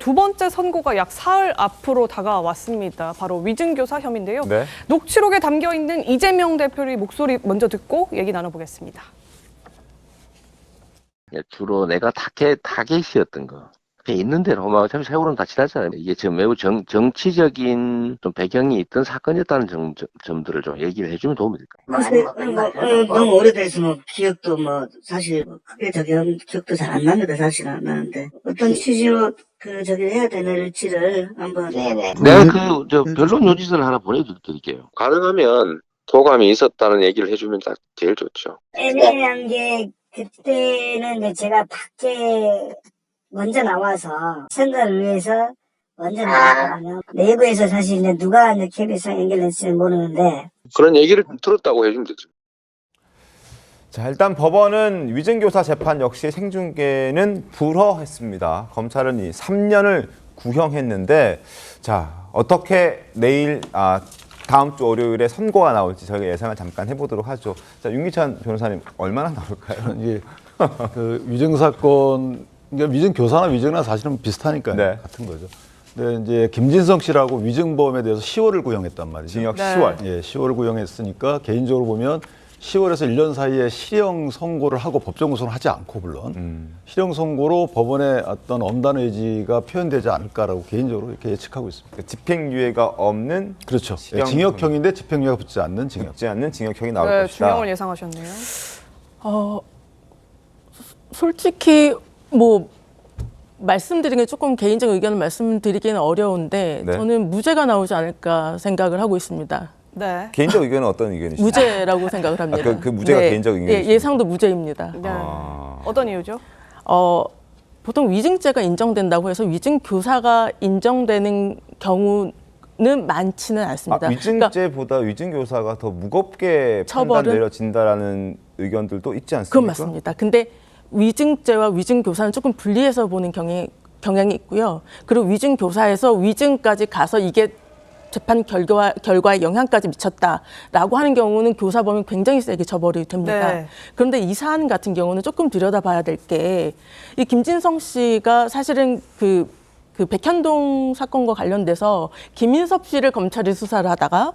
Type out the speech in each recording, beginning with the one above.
두 번째 선고가 약 사흘 앞으로 다가왔습니다. 바로 위증교사 혐의인데요. 네. 녹취록에 담겨 있는 이재명 대표의 목소리 먼저 듣고 얘기 나눠보겠습니다. 주로 내가 타겟이었던 거. 있는 대로 어차피 세월은 다 지났잖아요. 이게 지금 매우 정치적인 좀 배경이 있던 사건이었다는 점들을 좀 얘기를 해주면 도움이 될까요? 글쎄, 너무 오래돼서 기억도 사실 크게 기억도 잘 안 납니다. 사실은 안 나는데. 어떤 취지로 해야 되는지를 한번. 네네. 내가 변론 요지서를 하나 보내드릴게요. 가능하면 도감이 있었다는 얘기를 해주면 딱 제일 좋죠. 애매한 게, 그때는 이제 제가 밖에 먼저 나와서 선거를 위해서 먼저 나왔거든요. 내부에서 사실 이제 누가 이제 KBS랑 연결했을지 모르는데. 그런 얘기를 들었다고 해주면 되죠. 자, 일단 법원은 위증교사 재판 역시 생중계는 불허했습니다. 검찰은 이 3년을 구형했는데, 자, 어떻게 내일, 다음 주 월요일에 선고가 나올지 저희가 예상을 잠깐 해보도록 하죠. 자, 윤기찬 변호사님, 얼마나 나올까요? 이게 그 위증 사건, 그러니까 위증 교사나 위증이나 사실은 비슷하니까요. 네. 같은 거죠. 근데 이제 김진성 씨라고 위증범에 대해서 10월을 구형했단 말이죠. 징역 네. 10월. 예, 10월을 구형했으니까 개인적으로 보면 10월에서 1년 사이에 실형 선고를 하고 법정 구속을 하지 않고 물론 실형 선고로 법원의 어떤 엄단 의지가 표현되지 않을까라고 개인적으로 이렇게 예측하고 있습니다. 집행유예가 없는 그렇죠. 실형 징역형인데 집행유예가 붙지 않는 징역. 붙지 않는 징역형이 나올 네, 것이다. 중형을 예상하셨네요. 솔직히 말씀드리는 게 조금 개인적 의견을 말씀드리기는 어려운데 네. 저는 무죄가 나오지 않을까 생각을 하고 있습니다. 네. 개인적 의견은 어떤 의견이시죠? 무죄라고 생각을 합니다. 그 무죄가 개인적 의견이시죠? 예상도 무죄입니다. 네. 어떤 이유죠? 보통 위증죄가 인정된다고 해서 위증 교사가 인정되는 경우는 많지는 않습니다. 위증죄보다 위증교사가 더 무겁게 판단 처벌은? 내려진다라는 의견들도 있지 않습니까? 그건 맞습니다. 근데 위증죄와 위증교사는 조금 분리해서 보는 경향이 있고요. 그리고 위증교사에서 위증까지 가서 이게 재판 결과에 영향까지 미쳤다라고 하는 경우는 교사범위 굉장히 세게 처벌이 됩니다. 네. 그런데 이 사안 같은 경우는 조금 들여다봐야 될 게 이 김진성 씨가 사실은 그 백현동 사건과 관련돼서 김인섭 씨를 검찰이 수사를 하다가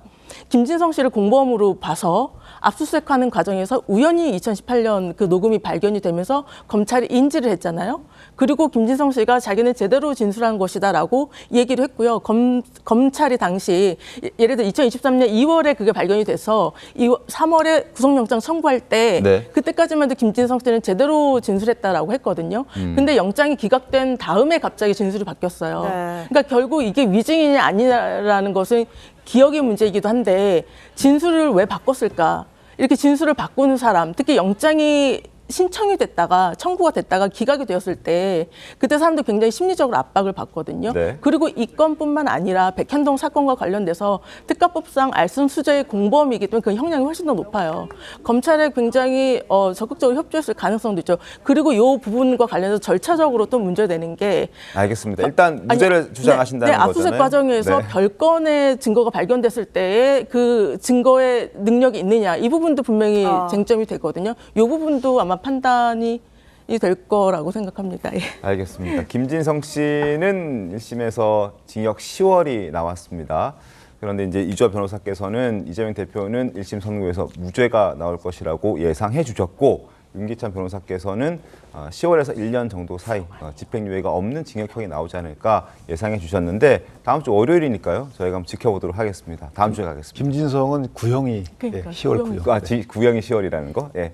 김진성 씨를 공범으로 봐서 압수수색하는 과정에서 우연히 2018년 그 녹음이 발견이 되면서 검찰이 인지를 했잖아요. 그리고 김진성 씨가 자기는 제대로 진술한 것이다라고 얘기를 했고요. 검찰이 당시 예를 들어 2023년 2월에 그게 발견이 돼서 3월에 구속영장 청구할 때 네. 그때까지만 해도 김진성 씨는 제대로 진술했다라고 했거든요. 근데 영장이 기각된 다음에 갑자기 진술이 바뀌었어요. 네. 그러니까 결국 이게 위증이냐 아니냐라는 것은 기억의 문제이기도 한데 진술을 왜 바꿨을까? 이렇게 진술을 바꾸는 사람, 특히 영장이 신청이 됐다가 청구가 됐다가 기각이 되었을 때 그때 사람들 굉장히 심리적으로 압박을 받거든요. 네. 그리고 이 건뿐만 아니라 백현동 사건과 관련돼서 특가법상 알선수재의 공범이기 때문에 그 형량이 훨씬 더 높아요. 검찰에 굉장히 적극적으로 협조했을 가능성도 있죠. 그리고 이 부분과 관련해서 절차적으로 또 문제되는 게 알겠습니다. 일단 무죄를 주장하신다는 거잖아요. 압수수색 과정에서 네. 별건의 증거가 발견됐을 때에 그 증거의 능력이 있느냐 이 부분도 분명히 쟁점이 되거든요. 이 부분도 아마 판단이 될 거라고 생각합니다. 예. 알겠습니다. 김진성 씨는 1심에서 징역 10월이 나왔습니다. 그런데 이제 이주아 변호사께서는 이재명 대표는 1심 선고에서 무죄가 나올 것이라고 예상해 주셨고 윤기찬 변호사께서는 10월에서 1년 정도 사이 집행유예가 없는 징역형이 나오지 않을까 예상해 주셨는데 다음 주 월요일이니까요. 저희가 한번 지켜보도록 하겠습니다. 다음 주에 가겠습니다. 김진성은 구형이 그러니까, 10월 구형이. 구형. 구형이 10월이라는 거? 예.